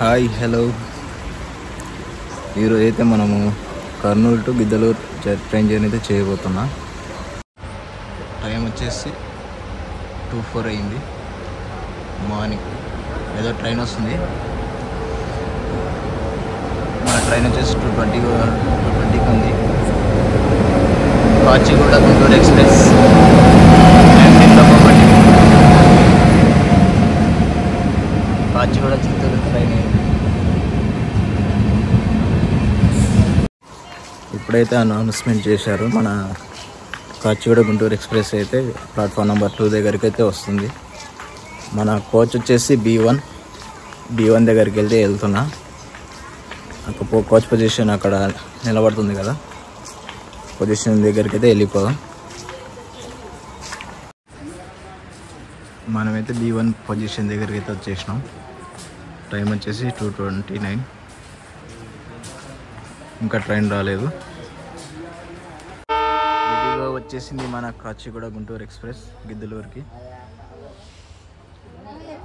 Hi hello. ఈరోజు అయితే మనము Kurnool to Giddalur train journey అయితే చేయబోతున్నా. టైం వచ్చేసి 2:04 అయింది మార్నింగ్. ఏదో ట్రైన్ వస్తుంది. మన ట్రైన్ వచ్చేసి 2:20కి ఉంది. కాచిగూడ గుంటూరు ఎక్స్ప్రెస్. కాచిగూడ చిత్తూరు ట్రైన్ ఇప్పుడైతే అనౌన్స్మెంట్ చేశారు. మన కాచిగూడ గుంటూరు ఎక్స్ప్రెస్ అయితే ప్లాట్ఫామ్ నెంబర్ 2 దగ్గరికి అయితే వస్తుంది. మన కోచ్ వచ్చేసి B1 దగ్గరికి వెళ్తున్నా. కోచ్ పొజిషన్ అక్కడ నిలబడుతుంది కదా, పొజిషన్ దగ్గరికి అయితే వెళ్ళిపోదాం. మనమైతే B1 పొజిషన్ దగ్గరికి అయితే వచ్చేసినాం. టైం వచ్చేసి 2:29. ఇంకా ట్రైన్ రాలేదు. ఇదిగో వచ్చేసింది మన కాచిగూడ గుంటూరు ఎక్స్ప్రెస్ గిద్దలూరుకి.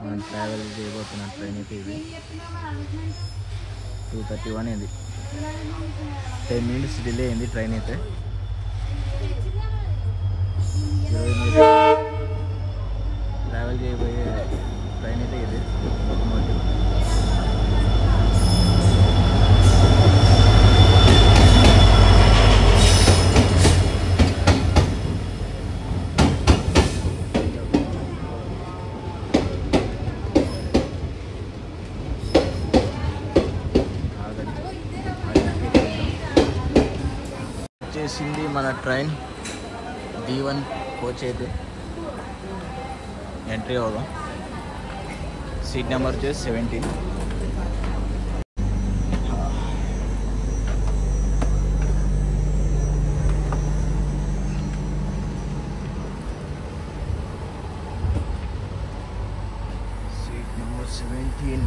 మనం ట్రావెల్ చేయబోతున్న ట్రైన్ అయితే ఇది 2:31 అయింది. 10 minutes డిలే అయింది ట్రైన్ అయితే. 20 minutes ట్రావెల్ చేయబోయే ట్రైన్ అయితే ఇది లోకమోటివ్. వచ్చేసింది మన ట్రైన్ B1 కోచ్ అయితే. ఎంట్రీ అవుదాం. సీట్ నెంబర్ వచ్చేసి 17. Seat number 17.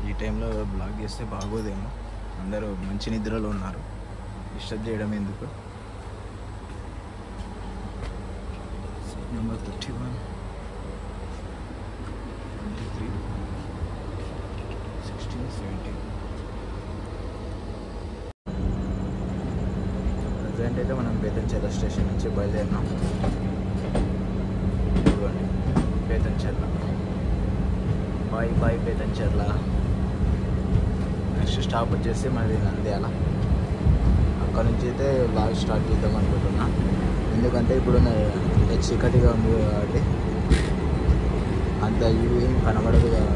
ఈ టైంలో బ్లాక్ చేస్తే బాగోదేమో. అందరూ మంచి నిద్రలో ఉన్నారు. డిస్టర్బ్ చేయడం ఎందుకు. నెంబర్ 31, 23, 16, 17. ప్రజెంట్ అయితే మనం బేతంచెర్ల స్టేషన్ నుంచి బయలుదేరినాం. ఇదిగోండి Betamcherla. Bye Betamcherla. Next stop వచ్చేసి మనది నంద్యాల. అక్కడ నుంచి అయితే లాగ్ స్టార్ట్ చేద్దాం అనుకుంటున్నా. ఎందుకంటే ఇప్పుడు చీకటిగా ఉంది కాబట్టి అంత ఏం కనబడదు కదా.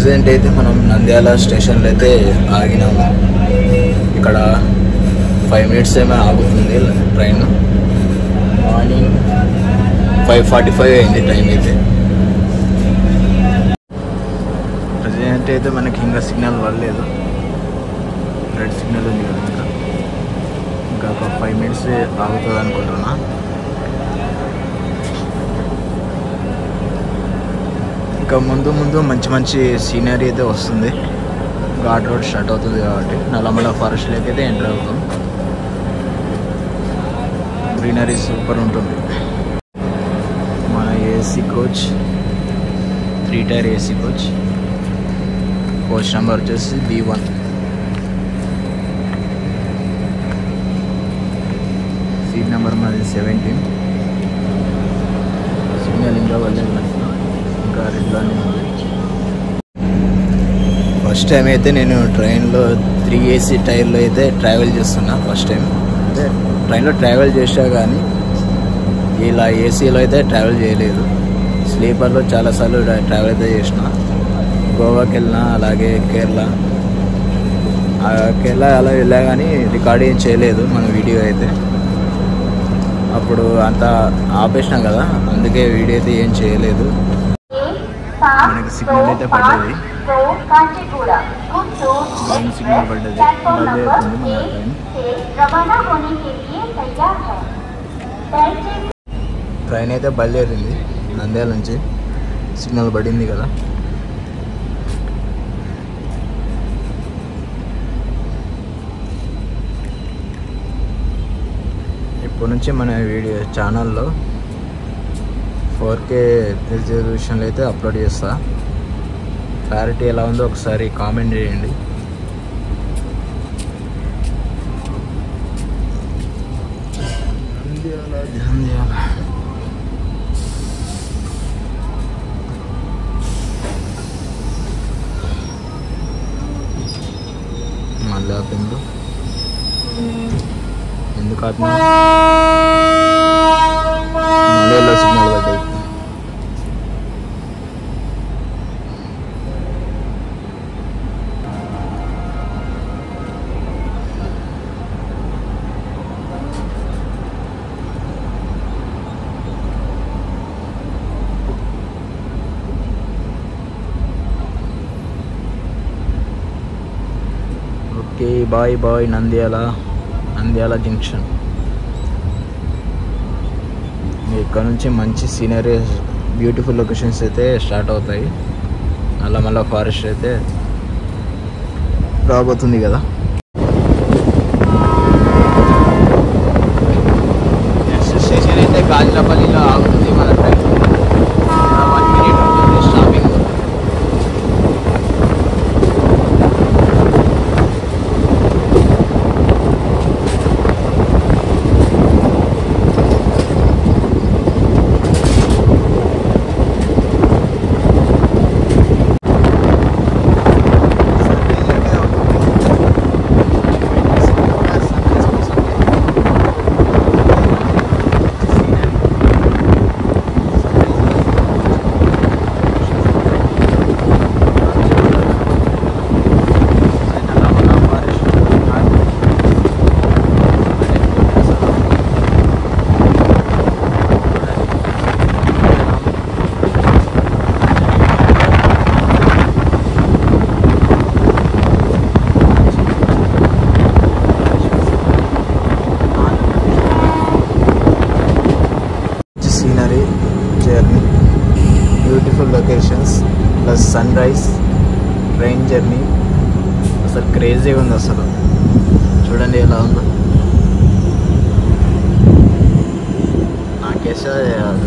ప్రజెంట్ అయితే మనం నంద్యాల స్టేషన్లో అయితే ఆగినాము. ఇక్కడ 5 minutes ఏమైనా ఆగుతుంది ట్రైన్. మార్నింగ్ 5:45 అయింది టైం అయితే. ప్రజెంట్ అయితే మనకి ఇంకా సిగ్నల్ పడలేదు. రెడ్ సిగ్నల్ ఉంది కదా, ఇంకా ఒక 5 minutes ఆగుతుంది అనుకుంటున్నా. ఇంకా ముందు ముందు మంచి మంచి సీనరీ అయితే వస్తుంది. ఘాట్ రోడ్ స్టార్ట్ అవుతుంది కాబట్టి నల్లమల ఫారెస్ట్లోకి అయితే ఎంటర్ అవుతాం. గ్రీనరీ సూపర్ ఉంటుంది. మన AC coach 3 tier AC coach number వచ్చేసి B1. సీట్ నెంబర్ మాది 17. సిగ్నల్ ఇంకా వెళ్ళలేదు, ఇంకా రెడ్లోనే ఉంది. ఫస్ట్ టైం అయితే నేను ట్రైన్లో 3 AC టైర్లో అయితే ట్రావెల్ చేస్తున్నా. ఫస్ట్ టైం అంటే ట్రైన్లో ట్రావెల్ చేసా, కానీ ఇలా ఏసీలో అయితే ట్రావెల్ చేయలేదు. స్లీపర్లో చాలాసార్లు ట్రావెల్ అయితే చేసిన. గోవాకి వెళ్ళినా, అలాగే కేరళ అలా వెళ్ళా, కానీ రికార్డ్ ఏం చేయలేదు మన వీడియో అయితే. అప్పుడు అంతా ఆపేసినాం కదా, అందుకే వీడియో అయితే ఏం చేయలేదు. మనకి సిగ్నల్ అయితే పడ్డది, సిగ్నల్ పడ్డది, బయలుదేరుతుంది మన ట్రైన్ అయితే బయలుదేరింది. నంద్యాల నుంచి సిగ్నల్ పడింది కదా. ఇప్పటి నుంచి మన వీడియో ఛానల్లో 4K రిజల్యూషన్లో అయితే అప్లోడ్ చేస్తా. క్లారిటీ ఎలా ఉందో ఒకసారి కామెంట్ చేయండి. మళ్ళీ ఆపిండు, ఎందుకు ఆపినా? మళ్ళీ సిగ్నల్ పడ్డాయి. Okay, bye Nandyal junction. ఇక్కడ నుంచి మంచి సీనరీ, బ్యూటిఫుల్ లొకేషన్స్ అయితే స్టార్ట్ అవుతాయి. నల్లమల ఫారెస్ట్ అయితే రాబోతుంది కదా. నెక్స్ట్ స్టేషన్ అయితే గాజులపల్లిలో ఆగుతుంది మన ట్రైన్. 1 minute ఉంటుంది stopping. Scenery, journey, beautiful locations plus sunrise, train journey అసలు క్రేజీగా ఉంది. అసలు చూడండి ఎలా ఉందో.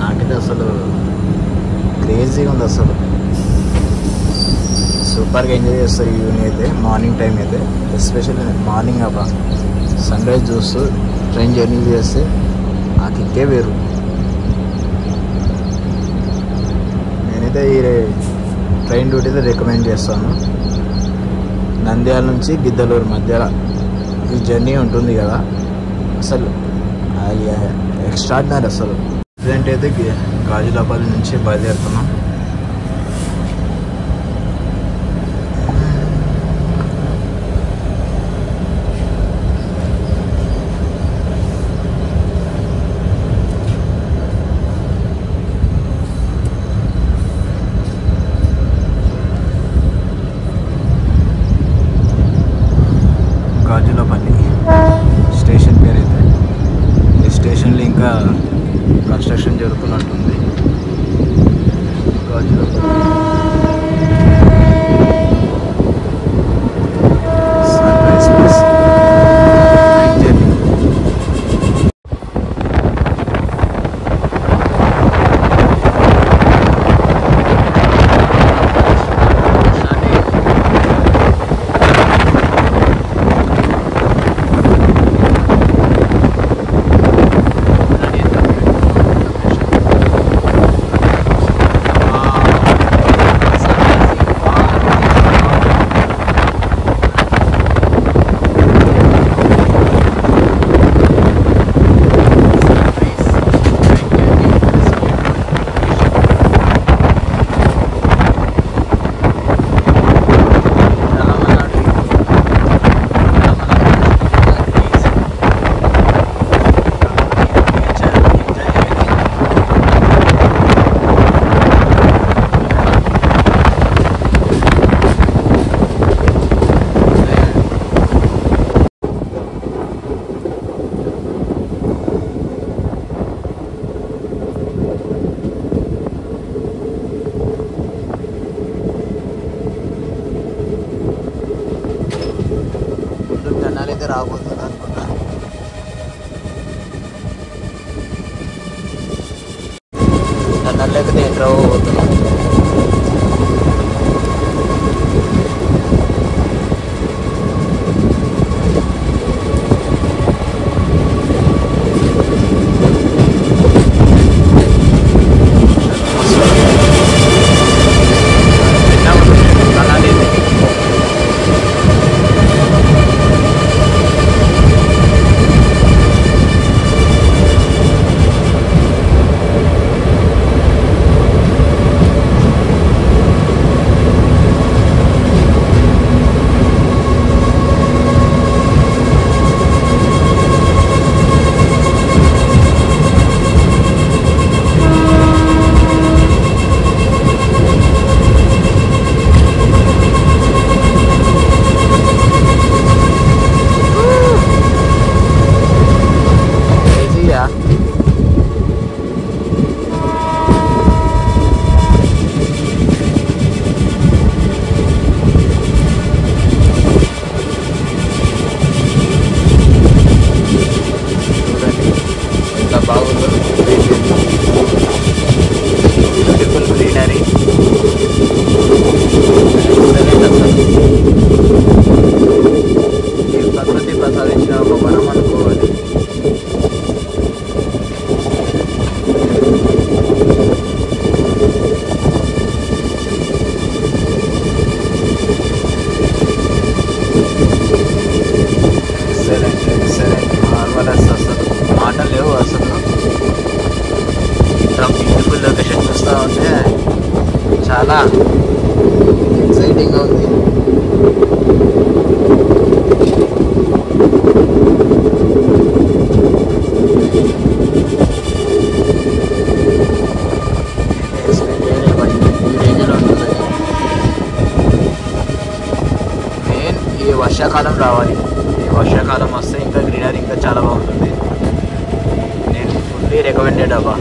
నాకైతే అసలు క్రేజీగా ఉంది. అసలు సూపర్గా ఎంజాయ్ చేస్తారు ఈవినింగ్ అయితే, మార్నింగ్ టైం అయితే ఎస్పెషల్లీ మార్నింగ్ అబ్బా సన్ రైజ్ చూస్తూ ట్రైన్ జర్నీ చేస్తే ఆ కిక్కే వేరు. నేనైతే ఈ ట్రైన్ డ్యూటీలో రికమెండ్ చేస్తాను. నంద్యాల నుంచి గిద్దలూరు మధ్యలో ఈ జర్నీ ఉంటుంది కదా, అసలు అది ఎక్స్ట్రాడినరీ. అసలు ప్రజెంట్ అయితే గాజులపల్లి నుంచి బయలుదేరుతున్నాం. గాజులపల్లి స్టేషన్ పేరు అయితే. ఈ స్టేషన్లో ఇంకా కన్స్ట్రక్షన్ జరుగుతున్నట్టుంది. ఒక లేకపోతే ఎట్లా పోతున్నాం. చాలా ఎక్సైటింగ్గా ఉంది. మెయిన్ ఈ వర్షాకాలం రావాలి. ఈ వర్షాకాలం వస్తే ఇంకా గ్రీనరీ ఇంకా చాలా బాగుంటుంది. నేను ఫుల్లీ రికమెండెడ్ అబ్బా.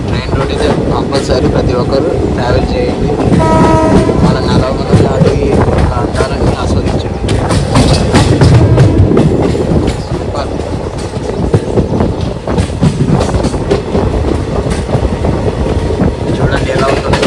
ట్రైన్ రోడ్ అయితే కంపల్సరీ ప్రతి ఒక్కరు ట్రావెల్ చేయండి. మన నలభై నాటికి ప్రాంతాలని ఆస్వాదించండి. సూపర్. చూడండి ఎలా ఉంటుంది.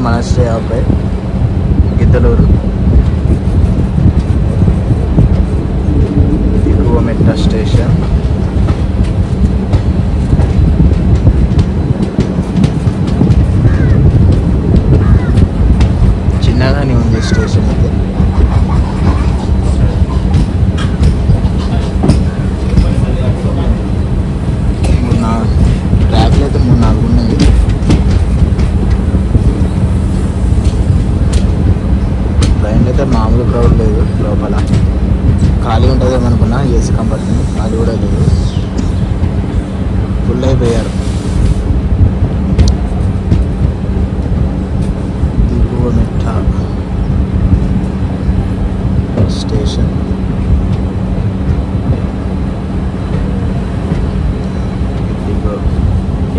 మనస్ట్రీ ఆపై గిద్దలూరు దిగువ మెట్ట స్టేషన్. చిన్నగానే ఉంది స్టేషన్ అయితే. ట్రాక్లు అయితే 3-4 ఉన్నాయి. ట్రైన్లో అయితే మామూలు క్రౌడ్ లేదు, లోపల ఖాళీ ఉంటుందేమో అనుకున్నా. ఏసీ కంపార్ట్మెంట్ ఖాళీ కూడా లేదు, ఫుల్ అయిపోయారు. దిగువ మెట్ట స్టేషన్.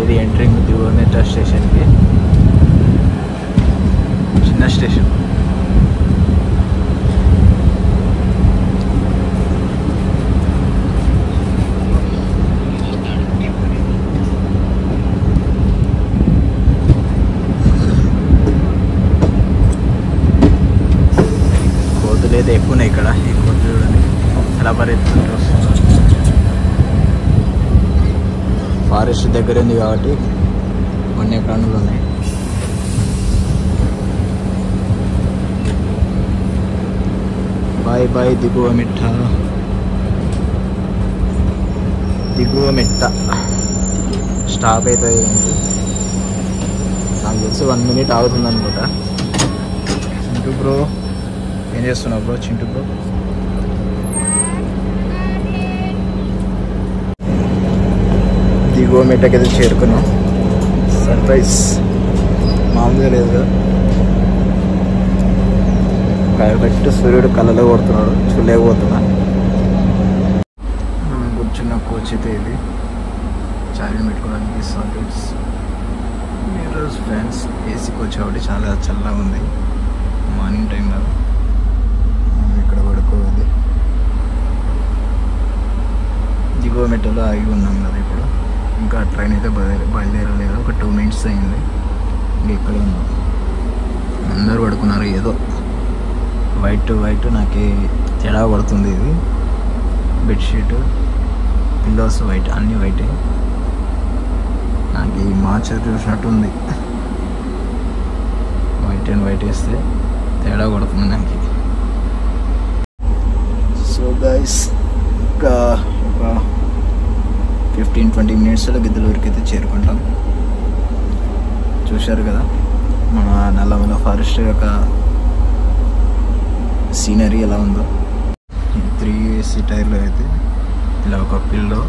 ఇది ఎంట్రింగ్ దిగువ మెట్ట స్టేషన్కి. చిన్న స్టేషన్. కోతులు అయితే ఎక్కువ ఉన్నాయి ఇక్కడ. ఈ కోతులు చూడండి ఎలా పరిగెత్తుకుంటూ వస్తున్నారు. ఫారెస్ట్ దగ్గర ఉంది కాబట్టి వన్యప్రాణులు ఉన్నాయి. బాయ్ బాయ్ దిగువ మెట్ట. దిగువ మెట్ట స్టాప్ అయితే ఉంది. నాకు తెలిసి 1 minute ఆగుతుంది అనుకుంటా. చింటూ బ్రో ఏం చేస్తున్నావు బ్రో? చింటూ బ్రో దిగువ మెట్టకి అయితే చేరుకున్నాం. సన్ రైజ్ మామూలుగా లేదు కదా, కరెక్ట్ సూర్యుడు కళ్ళలో కొడుతున్నాడు, చూడలేకపోతున్నా. కూర్చున్న కోచ్ అయితే ఇది ఛార్జింగ్ పెట్టుకోవడానికి sockets, mirrors, fans, AC coach కాబట్టి చాలా చల్లగా ఉంది. మార్నింగ్ టైం కదా, ఇక్కడ పడుకోవాలి. దిగువ మెట్టలో ఆగి ఉన్నాం కదా ఇప్పుడు. ఇంకా ట్రైన్ అయితే బయలుదేరలేదు. ఒక 2 minutes అయింది. ఇంకా ఇక్కడే ఉన్నాం. అందరూ పడుకున్నారు. ఏదో వైట్ నాకు తేడా పడుతుంది. ఇది బెడ్షీట్, పిల్లోస్ వైట్, అన్నీ వైటే. నాకు ఈ మార్చ్ చూసినట్టు ఉంది. వైట్ వేస్తే తేడా పడుతుంది నాకు. సో గైస్ ఇంకా ఒక 15-20 minutesలో గిద్దలూరుకి అయితే చేరుకుంటాం. చూశారు కదా మన నల్లమల ఫారెస్ట్ యొక్క సీనరీ ఎలా ఉందో. 3 AC టైర్లో అయితే ఇలా ఒక పిల్లో,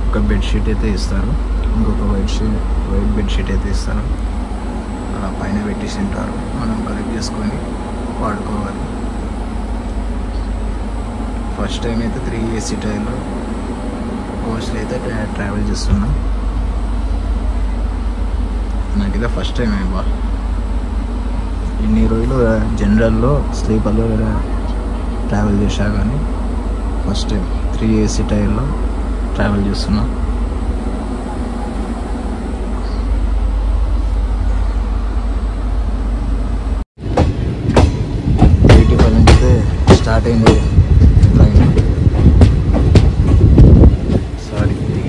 ఒక బెడ్షీట్ అయితే ఇస్తారు. ఇంకొక వైట్ బెడ్షీట్ అయితే ఇస్తారు. అలా పైన పెట్టేసి ఉంటారు. మనం కలెక్ట్ చేసుకొని వాడుకోవాలి. ఫస్ట్ టైం అయితే 3 AC టైర్లో కోచ్లో అయితే ట్రావెల్ చేస్తున్నా. నాకైతే ఫస్ట్ టైం అయ్యా. ఇన్ని రోజులు జనరల్లో స్లీపర్లో ట్రావెల్ చేశా, కానీ ఫస్ట్ టైం 3 AC టైర్లో ట్రావెల్ చేస్తున్నా. ఈటీపల్లి నుంచి అయితే స్టార్ట్ అయింది ట్రైన్.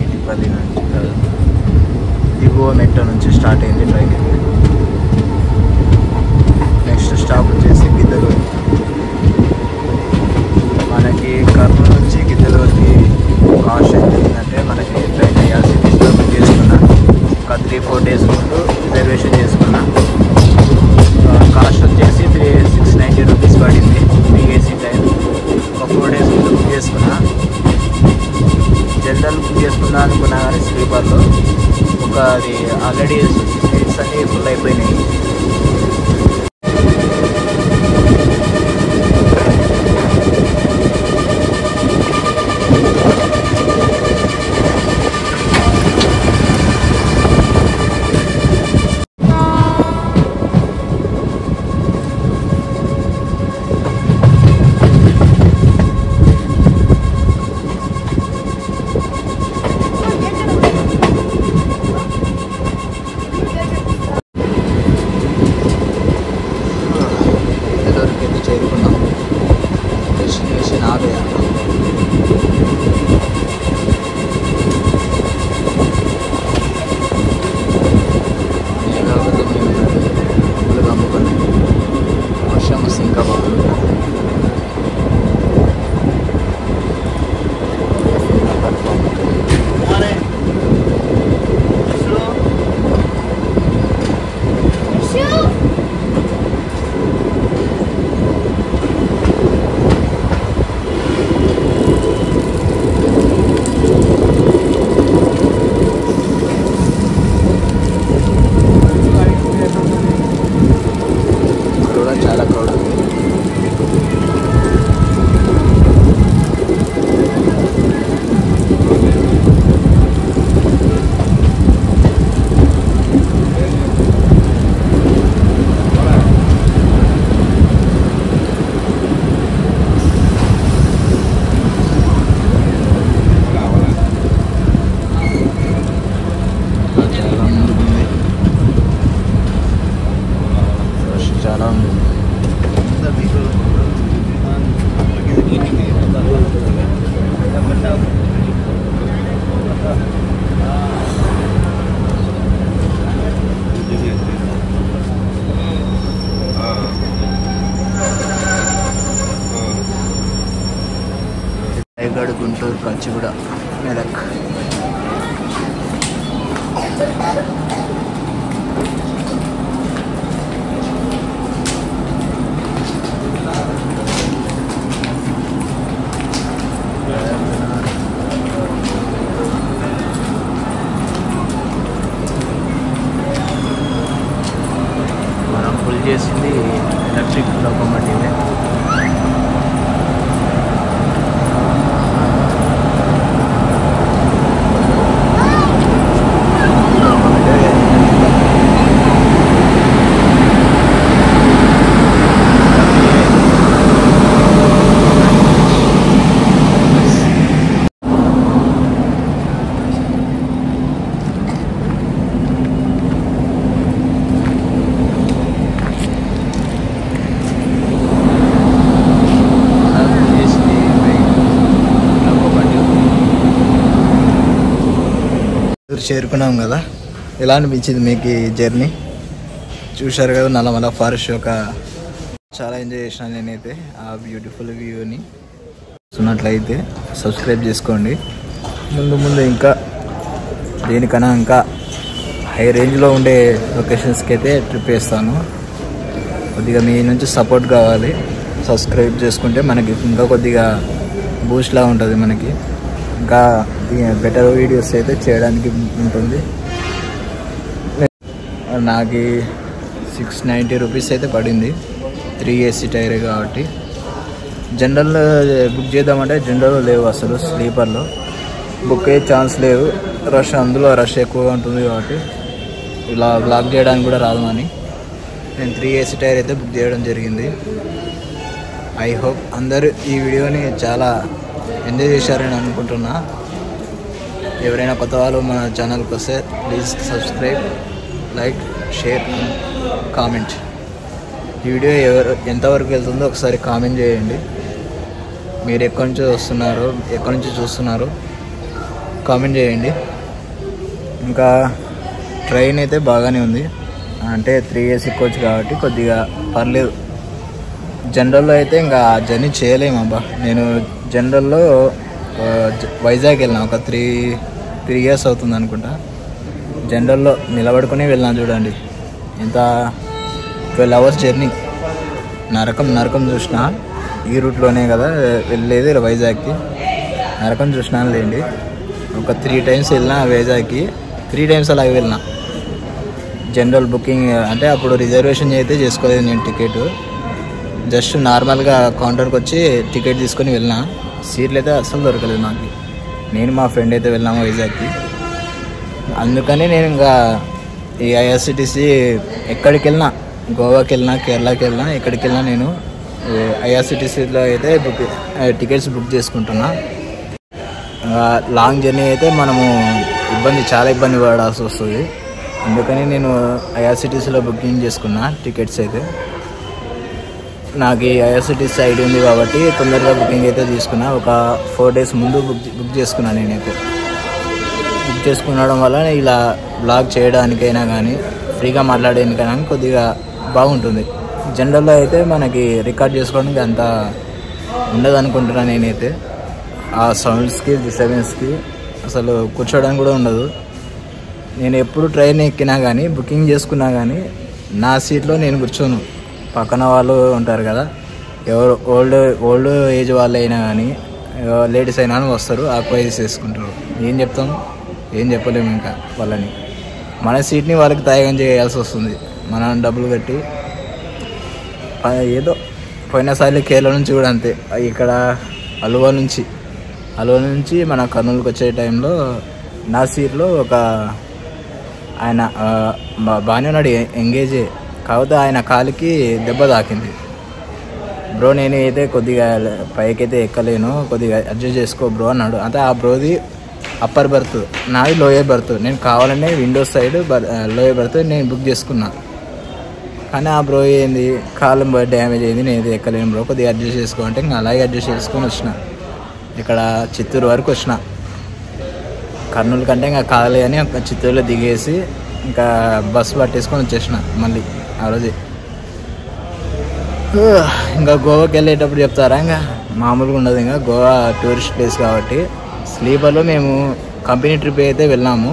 ఈటీపల్లి నుంచి దిగువ మెట్ట నుంచి స్టార్ట్ అయింది ట్రైన్. నెక్స్ట్ స్టాప్ వచ్చేసి గిద్దలూరు. మనకి కర్నూలు నుంచి గిద్దలూరుకి కాస్ట్ ఎంత అయిందంటే, మనకి ట్రైన్ ఐఆర్సీటీసీలో బుక్ చేసుకున్నా. ఒక 3-4 days ముందు రిజర్వేషన్ చేసుకున్నా. కాస్ట్ వచ్చేసి 690 rupees పడింది. 3 AC టైం ఒక 4 days ముందు బుక్ చేసుకున్నా. జనరల్ బుక్ చేసుకున్నా అనుకున్నా, కానీ స్లీపర్లో ఒక అది ఆల్రెడీ సీట్స్ అన్ని చేరుకున్నాం. డెస్టినేషన్ ఆపేయాలి. మేము అమ్ముకుని వర్షం వస్తే ఇంకా బాగుంది. చాలా క్రౌడ్ ఉంది. చాలా ఉంది. రాయగఢ్, గుంటూరు, కాచిగూడ, మెదక్. మనం ఫుల్ చేసింది ఎలక్ట్రిక్ లోకోమోటివ్. చేరుకున్నాం కదా. ఎలా అనిపించింది మీకు ఈ జర్నీ? చూశారు కదా నల్లమల ఫారెస్ట్ ఒక చాలా ఎంజాయ్ చేసినాను నేనైతే ఆ బ్యూటిఫుల్ వ్యూని. చూసినట్లయితే సబ్స్క్రైబ్ చేసుకోండి. ముందు ఇంకా దేనికన్నా ఇంకా హై రేంజ్లో ఉండే లొకేషన్స్కి అయితే ట్రిప్ వేస్తాను. కొద్దిగా మీ నుంచి సపోర్ట్ కావాలి. సబ్స్క్రైబ్ చేసుకుంటే మనకి ఇంకా కొద్దిగా బూస్ట్లా ఉంటుంది. మనకి ఇంకా బెటర్ వీడియోస్ అయితే చేయడానికి ఉంటుంది. నాకు 690 రూపీస్ అయితే పడింది. 3 AC టైర్ కాబట్టి. జనరల్ బుక్ చేద్దామంటే జనరల్ లేవు అసలు. స్లీపర్లో బుక్ అయ్యే ఛాన్స్ లేవు. రష్, అందులో రష్ ఎక్కువగా ఉంటుంది కాబట్టి ఇలా బ్లాక్ చేయడానికి కూడా రాదు అని నేను 3 AC టైర్ అయితే బుక్ చేయడం జరిగింది. ఐ హోప్ అందరూ ఈ వీడియోని చాలా ఎంజాయ్ చేశారని అనుకుంటున్నా. ఎవరైనా కొత్త వాళ్ళు మన ఛానల్కి వస్తే please subscribe, like, share, comment. ఈ వీడియో ఎంతవరకు వెళ్తుందో ఒకసారి కామెంట్ చేయండి. మీరు ఎక్కడి నుంచి వస్తున్నారు, ఎక్కడి నుంచి చూస్తున్నారు కామెంట్ చేయండి. ఇంకా ట్రైన్ అయితే బాగానే ఉంది. అంటే 3 AC కోచ్ కాబట్టి కొద్దిగా పర్లేదు. జనరల్లో అయితే ఇంకా జర్నీ చేయలేము అబ్బా. నేను జనరల్లో వైజాగ్ వెళ్ళినా ఒక 3 years అవుతుంది అనుకుంటా. జనరల్లో నిలబడుకుని వెళ్ళాను చూడండి. ఎంత 12 hours జర్నీ. నరకం చూసిన. ఈ రూట్లోనే కదా వెళ్ళేది వైజాగ్కి. నరకం చూసినాను లేండి. ఒక 3 times వెళ్ళినా వైజాగ్కి. 3 times అలాగే వెళ్ళినా. జనరల్ బుకింగ్ అంటే అప్పుడు రిజర్వేషన్ అయితే చేసుకోలేదు నేను. టికెట్ జస్ట్ నార్మల్గా కౌంటర్కి వచ్చి టికెట్ తీసుకొని వెళ్ళినా. సీట్లు అయితే అస్సలు దొరకలేదు నాకు. నేను మా ఫ్రెండ్ అయితే వెళ్ళాము వైజాగ్కి. అందుకని నేను ఇంకా ఈ IRCTC ఎక్కడికి వెళ్ళినా, గోవాకి వెళ్ళినా, కేరళకి వెళ్ళినా, ఎక్కడికి వెళ్ళినా నేను IRCTCలో అయితే టికెట్స్ బుక్ చేసుకుంటున్నా. లాంగ్ జర్నీ అయితే మనము చాలా ఇబ్బంది పడాల్సి వస్తుంది. అందుకని నేను IRCTCలో బుకింగ్ చేసుకున్నా టికెట్స్ అయితే. నాకు ఈ ఐఆర్సిటీసీ ఐడి ఉంది కాబట్టి తొందరగా బుకింగ్ అయితే తీసుకున్నా. ఒక 4 days ముందు బుక్ చేసుకున్నాను. నేనైతే బుక్ చేసుకునడం వల్ల ఇలా బ్లాగ్ చేయడానికైనా కానీ ఫ్రీగా మాట్లాడడానికైనా కొద్దిగా బాగుంటుంది. జనరల్లో అయితే మనకి రికార్డ్ చేసుకోవడానికి అంత ఉండదు అనుకుంటున్నాను నేనైతే. ఆ సౌండ్స్కి డిస్టర్బెన్స్కి అసలు కూర్చోవడానికి కూడా ఉండదు. నేను ఎప్పుడు ట్రైన్ ఎక్కినా కానీ బుకింగ్ చేసుకున్నా కానీ నా సీట్లో నేను కూర్చోను. పక్కన వాళ్ళు ఉంటారు కదా, ఎవరు ఓల్డ్ ఏజ్ వాళ్ళు అయినా కానీ లేడీస్ అయినా వస్తారు, ఆక్యుపైజ్ చేసుకుంటారు. ఏం చెప్తాం, ఏం చెప్పలేము ఇంకా వాళ్ళని. మన సీట్ని వాళ్ళకి త్యాగం చేయాల్సి వస్తుంది. మనం డబ్బులు కట్టి ఏదో పోయినసారి కేరళ నుంచి కూడా అంతే. ఇక్కడ అలువా నుంచి మన కర్నూలుకి వచ్చే టైంలో నా సీట్లో ఒక ఆయన బాగానే ఉన్నాడు, ఎంగేజే. కాకపోతే ఆయన కాలికి దెబ్బ తాకింది. బ్రో నేను అయితే కొద్దిగా పైకైతే ఎక్కలేను, కొద్దిగా అడ్జస్ట్ చేసుకో బ్రో అన్నాడు. అంటే ఆ బ్రోది అప్పర్ బర్త్, నాది లోయర్ బర్త్. నేను కావాలనే విండోస్ సైడ్ లోయర్ బర్త్ నేను బుక్ చేసుకున్నా. కానీ ఆ బ్రో ఏంది కాలు డ్యామేజ్ అయింది, నేను ఎక్కలేను బ్రో, కొద్దిగా అడ్జస్ట్ చేసుకో అంటే ఇంకా అలాగే అడ్జస్ట్ చేసుకొని వచ్చిన. ఇక్కడ చిత్తూరు వరకు వచ్చిన. కర్నూలు కంటే ఇంకా కాలే అని చిత్తూరులో దిగేసి ఇంకా బస్సు పట్టేసుకొని వచ్చేసిన మళ్ళీ ఆ రోజే. ఇంకా గోవాకి వెళ్ళేటప్పుడు చెప్తారా, ఇంకా మామూలుగా ఉండదు. ఇంకా గోవా టూరిస్ట్ ప్లేస్ కాబట్టి స్లీపర్లో మేము కంపెనీ ట్రిప్ అయితే వెళ్ళాము.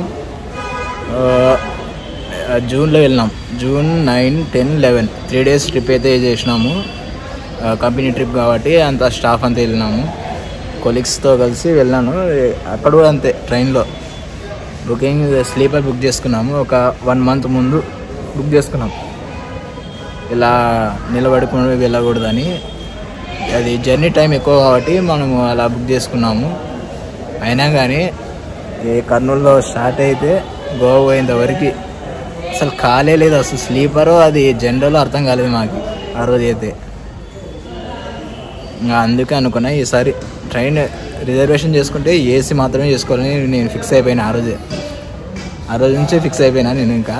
జూన్లో వెళ్ళినాం. జూన్ 9, 10, 11 3 days ట్రిప్ అయితే చేసినాము. కంపెనీ ట్రిప్ కాబట్టి అంత స్టాఫ్ అంతా వెళ్ళినాము. కొలీగ్స్తో కలిసి వెళ్ళాను. అక్కడ కూడా అంతే, ట్రైన్లో బుకింగ్ స్లీపర్ బుక్ చేసుకున్నాము. ఒక 1 month ముందు బుక్ చేసుకున్నాం. ఇలా నిలబడుకుని వెళ్ళకూడదని, అది జర్నీ టైం ఎక్కువ కాబట్టి మనము అలా బుక్ చేసుకున్నాము. అయినా కానీ కర్నూలులో స్టార్ట్ అయితే గోవా పోయేంతవరకు అసలు ఖాళీ లేదు. అసలు స్లీపరు అది జనరల్ అర్థం కాలేదు మాకు ఆ రోజు అయితే. ఇంకా అందుకే అనుకున్నా ఈసారి ట్రైన్ రిజర్వేషన్ చేసుకుంటే ఏసీ మాత్రమే చేసుకోవాలని నేను ఫిక్స్ అయిపోయినా. ఆ రోజు నుంచి ఫిక్స్ అయిపోయినా నేను. ఇంకా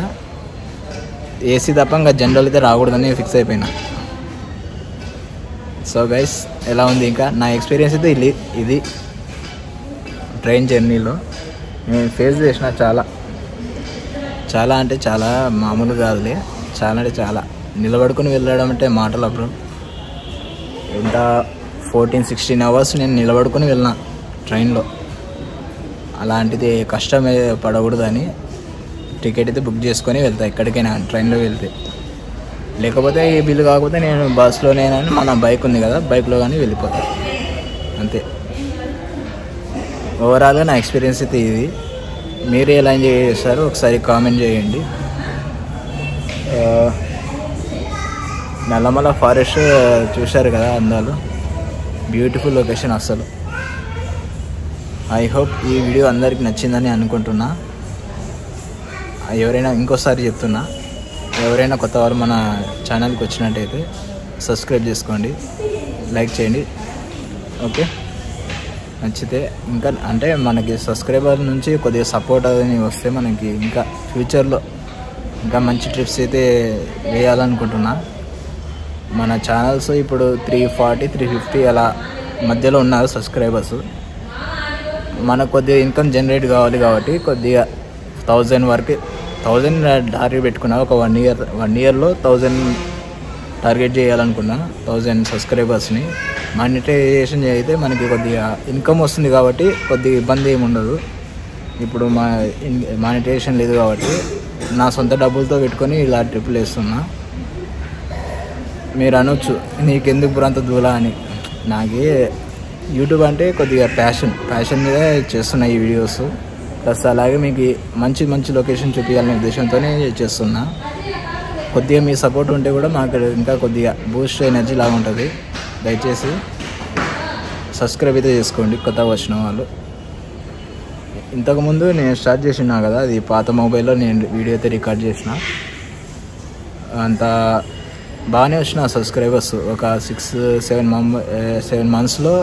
ఏసీ తప్ప ఇంకా జనరల్ అయితే రాకూడదని ఫిక్స్ అయిపోయినా. సో గైస్ ఎలా ఉంది ఇంకా నా ఎక్స్పీరియన్స్ అయితే ఇది ట్రైన్ జర్నీలో నేను ఫేస్ చేసిన చాలా అంటే చాలా మామూలు కాదులే. చాలా అంటే చాలా నిలబడుకుని వెళ్ళడం అంటే మాటలు అప్పుడు. ఎంత 14-16 hours నేను నిలబడుకుని వెళ్ళిన ట్రైన్లో. అలాంటిది కష్టం పడకూడదని టికెట్ అయితే బుక్ చేసుకొని వెళ్తా ఎక్కడికైనా ట్రైన్లో వెళ్తే. లేకపోతే ఈ బిల్లు కాకపోతే నేను బస్సులోనైనా, మన బైక్ ఉంది కదా బైక్లో కానీ వెళ్ళిపోతా అంతే. ఓవరాల్గా నా ఎక్స్పీరియన్స్ అయితే ఇది. మీరు ఎలా ఎంజాయ్ చేస్తారో ఒకసారి కామెంట్ చేయండి. నల్లమల ఫారెస్ట్ చూశారు కదా అందాలు, బ్యూటిఫుల్ లొకేషన్ అసలు. ఐ హోప్ ఈ వీడియో అందరికి నచ్చిందని అనుకుంటున్నా. ఎవరైనా ఇంకోసారి చెప్తున్నా, ఎవరైనా కొత్త వాళ్ళు మన ఛానల్కి వచ్చినట్టయితే సబ్స్క్రైబ్ చేసుకోండి, లైక్ చేయండి. ఓకే, నచ్చితే ఇంకా అంటే మనకి సబ్స్క్రైబర్ నుంచి కొద్దిగా సపోర్ట్ అని వస్తే మనకి ఇంకా ఫ్యూచర్లో ఇంకా మంచి ట్రిప్స్ అయితే వేయాలనుకుంటున్నా. మన ఛానల్స్ ఇప్పుడు 340-350 అలా మధ్యలో ఉన్నారు సబ్స్క్రైబర్స్. మనకు కొద్దిగా ఇన్కమ్ జనరేట్ కావాలి కాబట్టి కొద్దిగా 1000 వరకు 1000 టార్గెట్ పెట్టుకున్నా. ఒక 1 yearలో 1000 టార్గెట్ చేయాలనుకున్నా. 1000 సబ్స్క్రైబర్స్ని మానిటైజేషన్ అయితే మనకి కొద్దిగా ఇన్కమ్ వస్తుంది కాబట్టి కొద్దిగా ఇబ్బంది ఏమి ఉండదు. ఇప్పుడు మానిటైజేషన్ లేదు కాబట్టి నా సొంత డబ్బులతో పెట్టుకొని ఇలా ట్రిప్పులు వేస్తున్నా. మీరు అనొచ్చు నీకెందుకు బ్రో అంత దూలా అని. నాకే యూట్యూబ్ అంటే కొద్దిగా ప్యాషన్ మీద చేస్తున్నా ఈ వీడియోస్. ప్లస్ అలాగే మీకు మంచి లొకేషన్ చూపించాలనే ఉద్దేశంతోనే చేస్తున్నా. కొద్దిగా మీ సపోర్ట్ ఉంటే కూడా మాకు ఇంకా కొద్దిగా బూస్ట్ ఎనర్జీ లాగా ఉంటుంది. దయచేసి సబ్స్క్రైబ్ అయితే చేసుకోండి కొత్తగా వచ్చిన వాళ్ళు. ఇంతకుముందు నేను స్టార్ట్ చేసినా కదా, అది పాత మొబైల్లో నేను వీడియో అయితే రికార్డ్ చేసిన. అంత బాగానే వచ్చిన సబ్స్క్రైబర్స్. ఒక 6-7 monthsలో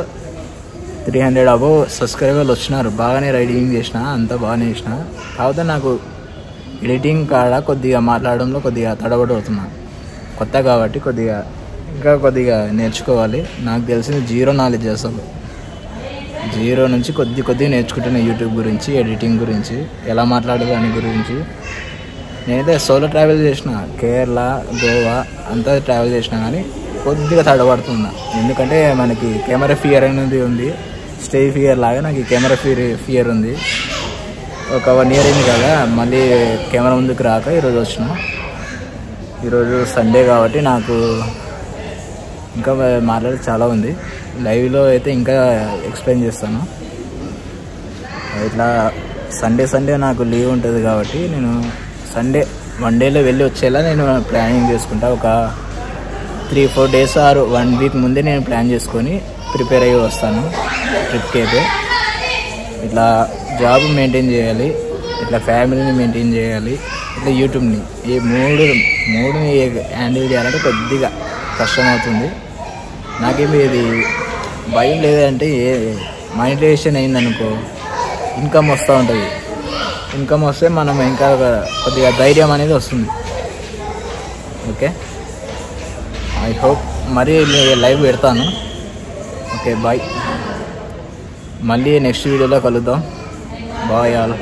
300 అబోవ్ సబ్స్క్రైబర్లు వచ్చినారు. బాగానే రైడింగ్ చేసిన, అంతా బాగానే చేసిన. కాకపోతే నాకు ఎడిటింగ్ కాడ కొద్దిగా మాట్లాడడంలో కొద్దిగా తడబడి అవుతున్నా. కొత్త కాబట్టి కొద్దిగా ఇంకా కొద్దిగా నేర్చుకోవాలి. నాకు తెలిసింది జీరో నాలెడ్జ్, అసలు జీరో నుంచి కొద్దిగా నేర్చుకుంటున్నా యూట్యూబ్ గురించి, ఎడిటింగ్ గురించి, ఎలా మాట్లాడాలి దాని గురించి. నేనైతే సోలో ట్రావెల్ చేసిన, కేరళ, గోవా అంతా ట్రావెల్ చేసిన, కానీ కొద్దిగా తడబడుతున్నా. ఎందుకంటే మనకి కెమెరా ఫియర్ అనేది ఉంది, స్టేజ్ ఫియర్ లాగా నాకు కెమెరా ఫియర్ ఉంది. ఒక 1 year అయింది కదా మళ్ళీ కెమెరా ముందుకు రాక ఈరోజు వచ్చిన. ఈరోజు సండే కాబట్టి నాకు ఇంకా మాట్లాడేది చాలా ఉంది. లైవ్లో అయితే ఇంకా ఎక్స్ప్లెయిన్ చేస్తాను. ఇట్లా సండే నాకు లీవ్ ఉంటుంది కాబట్టి నేను సండే 1 dayలో వెళ్ళి వచ్చేలా నేను ప్లానింగ్ చేసుకుంటా. ఒక 3-4 days ఆర్ 1 week ముందే నేను ప్లాన్ చేసుకొని ప్రిపేర్ అయ్యి వస్తాను ట్రిప్కి. అయితే ఇట్లా జాబ్ మెయింటైన్ చేయాలి, ఇట్లా ఫ్యామిలీని మెయింటైన్ చేయాలి, ఇట్లా యూట్యూబ్ని, ఈ మూడుని హ్యాండిల్ చేయాలంటే కొద్దిగా కష్టమవుతుంది. నాకేమి ఇది భయం లేదంటే మానిటైజేషన్ అయిందనుకో ఇన్కమ్ వస్తూ ఉంటుంది. ఇన్కమ్ వస్తే మనం ఇంకా కొద్దిగా ధైర్యం అనేది వస్తుంది. ఓకే, ఐ హోప్ మరీ లైవ్ పెడతాను. Okay, bye. మళ్ళీ నెక్స్ట్ వీడియోలో కలుద్దాం. Bye all.